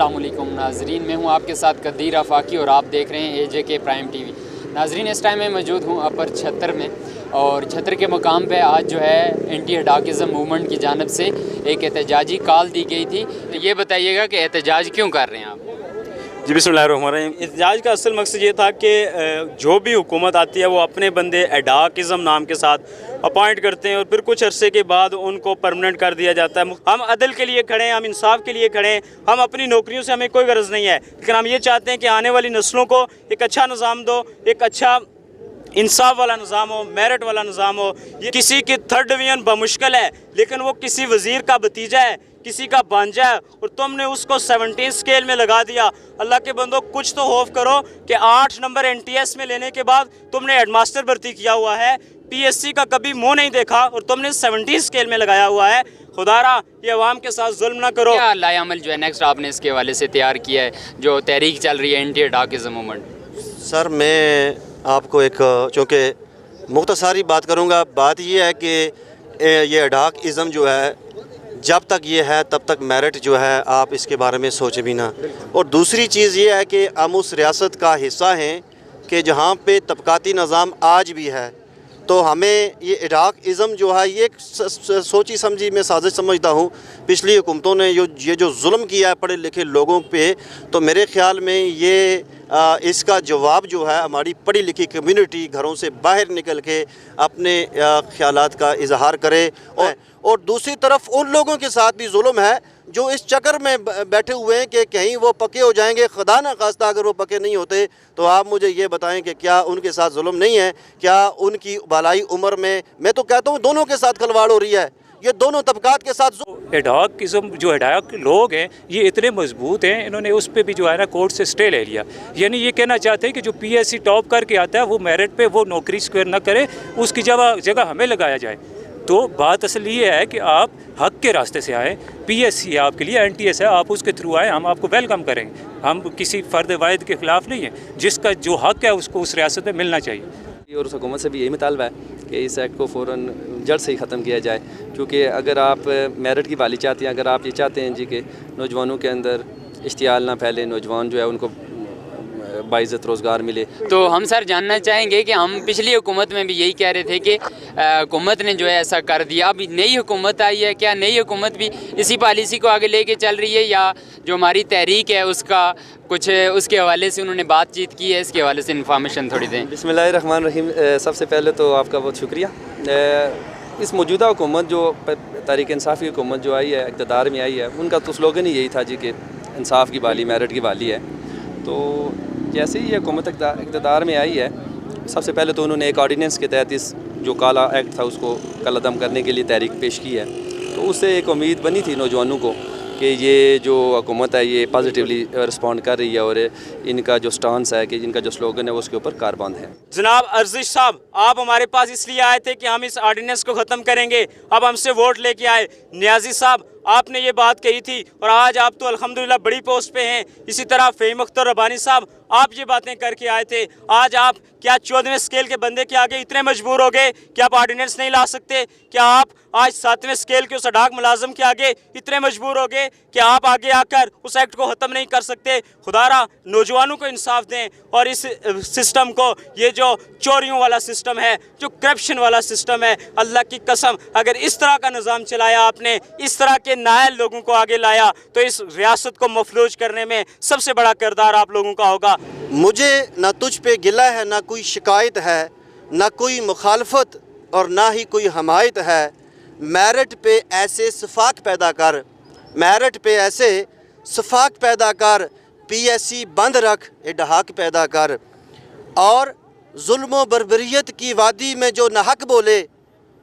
अस्सलाम वालेकुम नाजरीन, मैं हूं आपके साथ कदीर आफाकी और आप देख रहे हैं AJK प्राइम टीवी। नाजरीन, इस टाइम मैं मौजूद हूं अपर छतर में और छतर के मुकाम पे आज जो है एंटी हडाकिज़म मूवमेंट की जानिब से एक एहतजाजी कॉल दी गई थी। तो ये बताइएगा कि एहतजाज क्यों कर रहे हैं आप? जी बिस्मिल्लाहिर्रहमानिर्रहीम। एहतजाज का असल मकसद ये था कि जो भी हुकूमत आती है वो अपने बंदे हडाकिज़म नाम के साथ अपॉइंट करते हैं और फिर कुछ अरसे के बाद उनको परमानेंट कर दिया जाता है। हम अदल के लिए खड़े हैं, हम इंसाफ के लिए खड़े हैं, हम अपनी नौकरियों से हमें कोई गर्ज नहीं है, लेकिन हम ये चाहते हैं कि आने वाली नस्लों को एक अच्छा निज़ाम दो, एक अच्छा इंसाफ वाला निज़ाम हो, मेरिट वाला निज़ाम हो। ये किसी की थर्ड डिवीज़न बमुश्किल है, लेकिन वो किसी वज़ीर का भतीजा है, किसी का भांजा है और तुमने उसको 17 स्केल में लगा दिया। अल्लाह के बंदो, कुछ तो खौफ करो कि 8 नंबर NTS में लेने के बाद तुमने हेडमास्टर भर्ती किया हुआ है, PSC का कभी मुंह नहीं देखा और तुमने 17 स्केल में लगाया हुआ है। खुदारा ये अवाम के साथ जुल्म ना करो। क्या लाएअमल जो है नेक्स्ट आपने इसके हवाले से तैयार किया है, जो तहरीक चल रही है एंटी हडाकिज़म मूवमेंट? सर, मैं आपको एक चूँकि मुख्तसारी बात करूँगा। बात ये है कि ये हडाकिज़म जो है जब तक ये है तब तक मेरिट जो है आप इसके बारे में सोचे भी ना। और दूसरी चीज़ ये है कि हम उस रियासत का हिस्सा हैं कि जहाँ पे तबकाती निज़ाम आज भी है, तो हमें ये हडाकिज़म जो है ये एक सोची समझी मैं साजिश समझता हूँ। पिछली हुकूमतों ने ये जो जुल्म किया है पढ़े लिखे लोगों पे, तो मेरे ख़्याल में ये इसका जवाब जो है हमारी पढ़ी लिखी कम्युनिटी घरों से बाहर निकल के अपने ख़यालात का इजहार करे। और दूसरी तरफ उन लोगों के साथ भी जुल्म है जो इस चक्कर में बैठे हुए हैं कि कहीं वो पक्के हो जाएंगे। खुदा न खास्ता अगर वो पक्के नहीं होते तो आप मुझे ये बताएं कि क्या उनके साथ जुल्म नहीं है? क्या उनकी बालाई उम्र में, मैं तो कहता हूँ दोनों के साथ खलवाड़ हो रही है, ये दोनों तबकात के साथ। हडाकिज़म जो हडाक लोग हैं ये इतने मजबूत हैं, इन्होंने उस पर भी जो है ना कोर्ट से स्टे ले लिया। यानी ये कहना चाहते हैं कि जो PSC टॉप करके आता है वो मेरिट पे वो नौकरी स्क्वायर ना करे, उसकी जगह हमें लगाया जाए। तो बात असल ये है कि आप हक के रास्ते से आएँ। PSC है आपके लिए, NTS है, आप उसके थ्रू आएँ, हम आपको वेलकम करेंगे। हम किसी फ़र्द वाहिद के ख़िलाफ़ नहीं हैं, जिसका जो हक है उसको उस रियासत में मिलना चाहिए। और उस हुकूमत से भी यही मुतालबा है कि इस एक्ट को फ़ौरन जड़ से ही ख़त्म किया जाए, क्योंकि अगर आप मेरिट की बहाली चाहते हैं, अगर आप ये चाहते हैं जी कि नौजवानों के अंदर इश्तियाल ना फैले, नौजवान जो है उनको बाइज़्ज़त रोज़गार मिले। तो हम सर जानना चाहेंगे कि हम पिछली हुकूमत में भी यही कह रहे थे कि हुकूमत ने जो है ऐसा कर दिया। अब नई हुकूमत आई है, क्या नई हुकूमत भी इसी पॉलिसी को आगे लेके चल रही है, या जो हमारी तहरीक है उसका कुछ उसके हवाले से उन्होंने बातचीत की है? इसके हवाले से इन्फॉर्मेशन थोड़ी दें। बिस्मिल्लाहिर्रहमानिर्रहीम। सबसे पहले तो आपका बहुत शुक्रिया। इस मौजूदा हुकूमत जो तहरीक इंसाफ़ की हुकूमत जो आई है, इक़्तिदार में आई है, उनका तो स्लोगन ही यही था जी कि इंसाफ की बहाली, मेरिट की बहाली है। तो जैसे ही ये हुकूमत इक़्तिदार में आई है, सबसे पहले तो उन्होंने एक ऑर्डिनेंस के तहत इस जो काला एक्ट था उसको कलअदम करने के लिए तहरीक पेश की है। तो उससे एक उम्मीद बनी थी नौजवानों को कि ये जो हुकूमत है ये पॉजिटिवली रिस्पॉन्ड कर रही है और इनका जो स्टांस है कि इनका जो स्लोगन है वो उसके ऊपर कारबंद है। जनाब अर्जिश साहब, आप हमारे पास इसलिए आए थे कि हम इस ऑर्डिनेंस को ख़त्म करेंगे, अब हमसे वोट लेके आए। नियाजी साहब, आपने ये बात कही थी और आज आप तो अल्हम्दुलिल्लाह बड़ी पोस्ट पे हैं। इसी तरह फ़हीम अख्तर रब्बानी साहब, आप ये बातें करके आए थे। आज आप क्या 14वें स्केल के बंदे के आगे इतने मजबूर हो गए कि आप ऑर्डिनेंस नहीं ला सकते? क्या आप आज 7वें स्केल के उस हडाक मुलाजम के आगे इतने मजबूर हो गए कि आप आगे आकर उस एक्ट को ख़त्म नहीं कर सकते? खुदारा नौजवानों को इंसाफ दें और इस सिस्टम को, ये जो चोरियों वाला सिस्टम है, जो करप्शन वाला सिस्टम है, अल्लाह की कसम अगर इस तरह का निज़ाम चलाया आपने, इस तरह के नायल लोगों को आगे लाया, तो इस रियासत को मफलूज करने में सबसे बड़ा किरदार आप लोगों का होगा। मुझे ना तुझ पे गिला है, ना कोई शिकायत है, ना कोई मुखालफत और ना ही कोई हमायत है। मेरिट पे ऐसे सफाक पैदा कर, मेरिट पे ऐसे सफाक पैदा कर, PSC बंद रख, हडाक पैदा कर। और जुल्म बर्बरियत की वादी में जो नाहक बोले,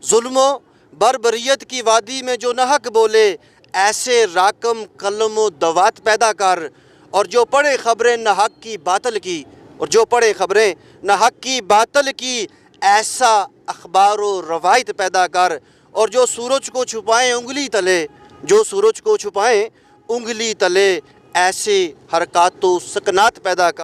जुल्म बर्बरियत की वादी में जो नाहक बोले, ऐसे राकम कलम दवात पैदा कर। और जो पढ़े ख़बरें नाहक की बातल की, और जो पढ़े ख़बरें नाहक की बातल की, ऐसा अखबार व रवायत पैदा कर। और जो सूरज को छुपाएं उंगली तले, जो सूरज को छुपाएं उंगली तले, ऐसे हरकत व सकनात पैदा कर।